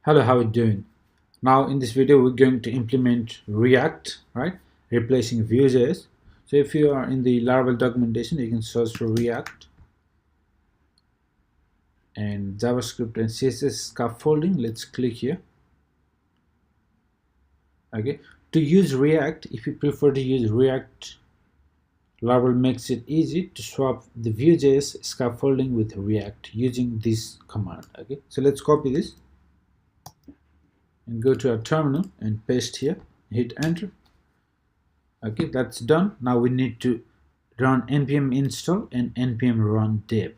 Hello, how are you doing? Now in this video we're going to implement React, right? Replacing Vue.js. So if you are in the Laravel documentation, you can search for React and JavaScript and CSS scaffolding. Let's click here. Okay. To use React, if you prefer to use React, Laravel makes it easy to swap the Vue.js scaffolding with React using this command. Okay. So let's copy this and go to our terminal and paste here. Hit enter. Okay, that's done. Now we need to run npm install and npm run dev.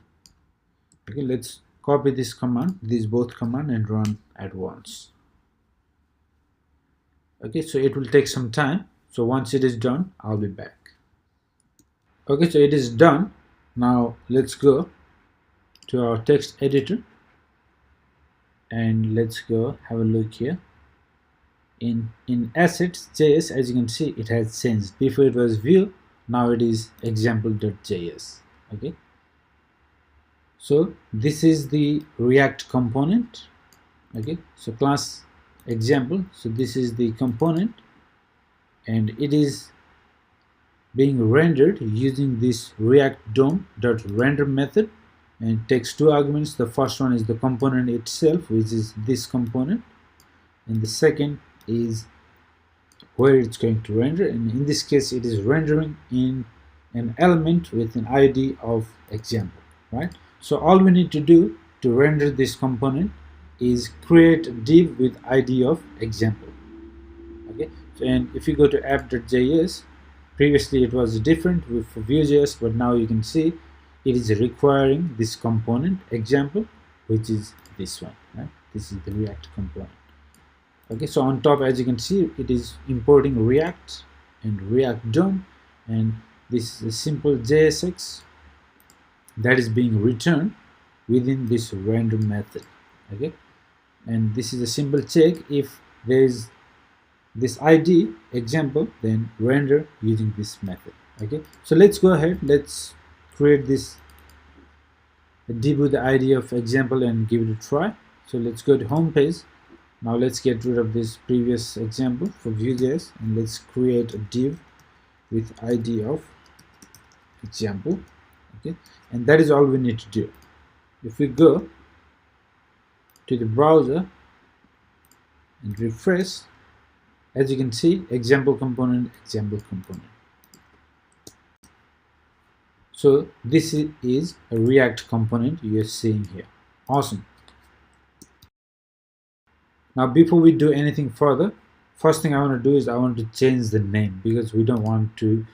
Okay, let's copy this command, these both command, and run at once. Okay, so it will take some time. So once it is done, I'll be back. Okay, so it is done. Now let's go to our text editor and let's go have a look here. In assets.js, as you can see, it has changed. Before it was view, now it is example.js. Okay, so this is the React component. Okay, so class example, so this is the component and it is being rendered using this React DOM.render method, and it takes two arguments. The first one is the component itself, which is this component, and the second is where it's going to render, and in this case it is rendering in an element with an ID of example, right? So all we need to do to render this component is create a div with ID of example. Okay, so, and if you go to app.js, previously it was different with Vue.js, but now you can see it is requiring this component example, which is this one, right? This is the React component. Okay, so on top, as you can see, it is importing React and React DOM, and this is a simple JSX that is being returned within this render method. Okay, and this is a simple check. If there is this ID example, then render using this method. Okay, so let's go ahead, let's create this div with the ID of example and give it a try. So let's go to home page. Now let's get rid of this previous example for Vue.js and let's create a div with ID of example. Okay, and that is all we need to do. If we go to the browser and refresh, as you can see, example component. So this is a React component you're seeing here. Awesome. Now before we do anything further, first thing I want to do is I want to change the name, because we don't want to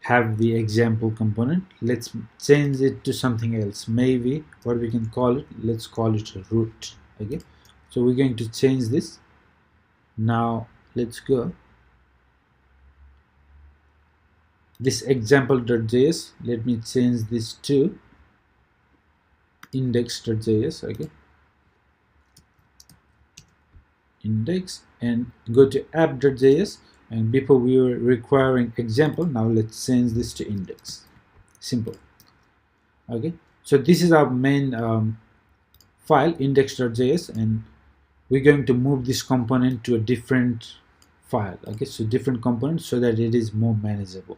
have the example component. Let's change it to something else. Maybe what we can call it, let's call it root. Okay, so we're going to change this. Now let's go this example.js, let me change this to index.js. Okay, index, and go to app.js, and before we were requiring example, now let's change this to index. Simple. Okay, so this is our main file, index.js, and we're going to move this component to a different file. Okay, so different component, so that it is more manageable.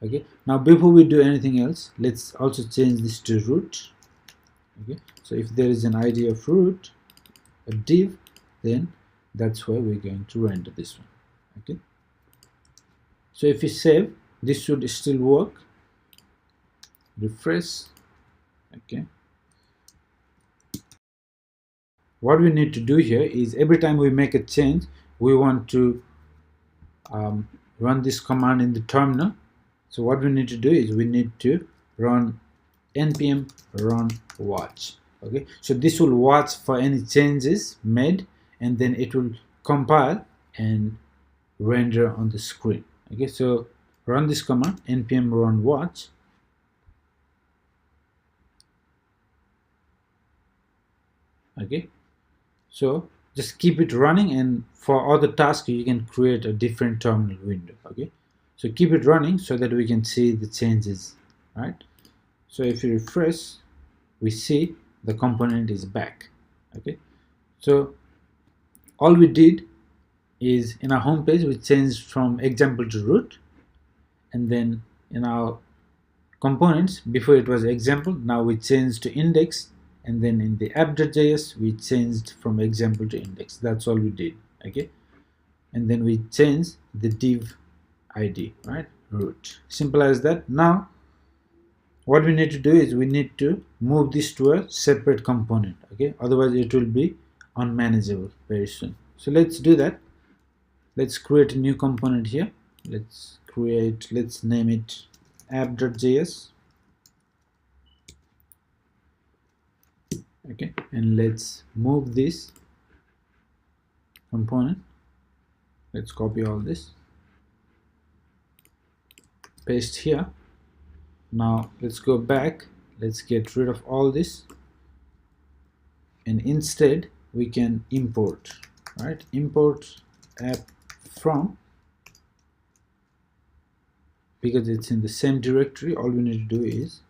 Okay, now before we do anything else, let's also change this to root. Okay, so if there is an ID of root, a div, then that's where we're going to render this one. Okay, so if you save, this should still work. Refresh. Okay, what we need to do here is every time we make a change, we want to run this command in the terminal. So what we need to do is we need to run npm run watch. Okay, so this will watch for any changes made, and then it will compile and render on the screen. Okay, so run this command npm run watch. Okay, so just keep it running, and for other tasks you can create a different terminal window. Okay, so keep it running so that we can see the changes, right? So if you refresh, we see the component is back. Okay, so All we did is in our home page we changed from example to root, and then in our components before it was example, now we changed to index, and then in the app.js we changed from example to index. That's all we did. Okay, and then we change the div id, right? Root, simple as that. Now what we need to do is we need to move this to a separate component. Okay, otherwise it will be unmanageable very soon. So let's do that. Let's create a new component here. Let's name it app.js. Okay, and let's move this component. Let's copy all this, paste here. Now let's go back, let's get rid of all this, and instead we can import, right? Import app from, because it's in the same directory. All we need to do is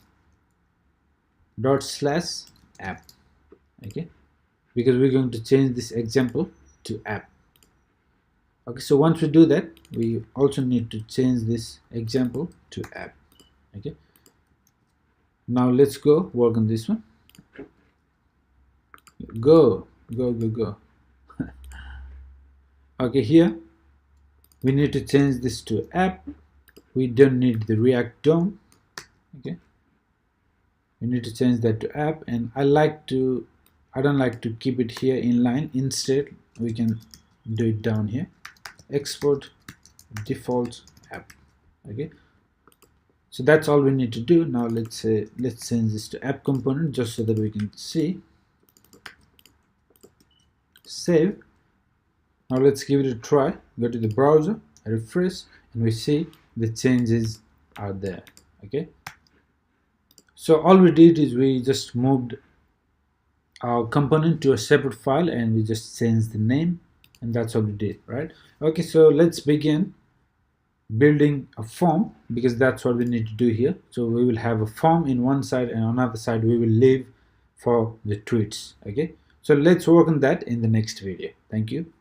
/app. Okay, because we're going to change this example to app. Okay, so once we do that, we also need to change this example to app. Okay, now let's go work on this one. Go. Okay, here we need to change this to app. We don't need the React DOM. Okay, we need to change that to app, and I don't like to keep it here in line. Instead we can do it down here, export default app. Okay, so that's all we need to do. Now let's change this to app component just so that we can see. Save. Now let's give it a try. Go to the browser, refresh, and we see the changes are there. Okay, so all we did is we just moved our component to a separate file and we just changed the name, and that's all we did, right? Okay, so let's begin building a form, because that's what we need to do here. So we will have a form in one side, and on another side we will leave for the tweets. Okay, so let's work on that in the next video. Thank you.